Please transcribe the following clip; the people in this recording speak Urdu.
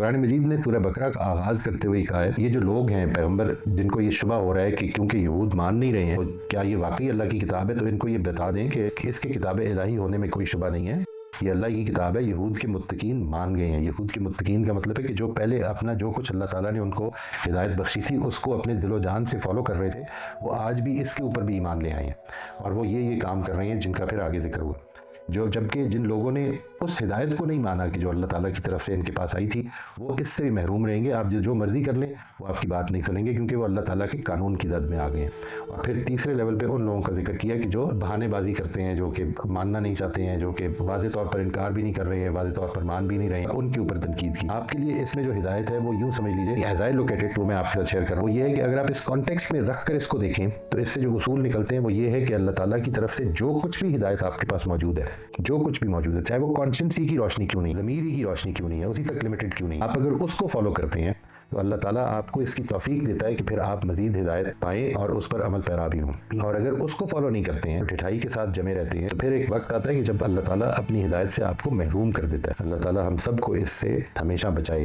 قرآن مجید نے سورہ بقرہ کا آغاز کرتے ہوئے کہا ہے، یہ جو لوگ ہیں پیغمبر جن کو یہ شبہ ہو رہا ہے کہ کیونکہ یہود مان نہیں رہے ہیں تو کیا یہ واقعی اللہ کی کتاب ہے، تو ان کو یہ بتا دیں کہ اس کے کتاب الہی ہونے میں کوئی شبہ نہیں ہے، یہ اللہ کی کتاب ہے۔ یہود کے متقین مان گئے ہیں۔ یہود کے متقین کا مطلب ہے کہ جو پہلے اپنا جو کچھ اللہ تعالیٰ نے ان کو ہدایت بخشی تھی اس کو اپنے دل و جان سے فالو کر رہے تھے، وہ آج بھی اس کے اوپر بھی ایمان لے آئے ہیں، اور وہ یہ کام کر رہے ہیں جن کا پھر آگے ذکر ہوا۔ جبکہ جن لوگوں نے اس ہدایت کو نہیں مانا کہ جو اللہ تعالیٰ کی طرف سے ان کے پاس آئی تھی، وہ اس سے بھی محروم رہیں گے۔ آپ جو مرضی کر لیں وہ آپ کی بات نہیں سنیں گے، کیونکہ وہ اللہ تعالیٰ کے قانون کی زد میں آ گئے ہیں۔ اور پھر تیسرے لیول پہ ان لوگوں کا ذکر کیا کہ جو بہانے بازی کرتے ہیں، جو کہ ماننا نہیں چاہتے ہیں، جو کہ واضح طور پر انکار بھی نہیں کر رہے ہیں، واضح طور پر مان بھی نہیں رہے ہیں، ان کے اوپر تنقید کی۔ آپ کے لیے اس میں جو ہدایت ہے وہ یوں سمجھ لیجیے، as I look at it, میں آپ کے ساتھ شیئر کر رہا ہوں، وہ یہ ہے کہ اگر آپ اس کانٹیکسٹ میں رکھ کر اس کو دیکھیں تو اس سے جو اصول نکلتے ہیں وہ یہ ہے کہ اللہ تعالیٰ کی طرف سے جو کچھ بھی ہدایت آپ کے پاس موجود ہے، جو کچھ بھی موجود ہے، چاہے وہ کانشنسی کی روشنی کیوں نہیں، ضمیری کی روشنی کیوں نہیں ہے، اسی تک لمیٹڈ کیوں نہیں، آپ اگر اس کو فالو کرتے ہیں تو اللہ تعالیٰ آپ کو اس کی توفیق دیتا ہے کہ پھر آپ مزید ہدایت پائیں اور اس پر عمل پیرا بھی ہوں۔ اور اگر اس کو فالو نہیں کرتے ہیں، ٹھٹائی کے ساتھ جمے رہتے ہیں، تو پھر ایک وقت آتا ہے کہ جب اللہ تعالیٰ اپنی ہدایت سے آپ کو محروم کر دیتا ہے۔ اللہ تعالیٰ ہم سب کو اس سے ہمیشہ بچائے۔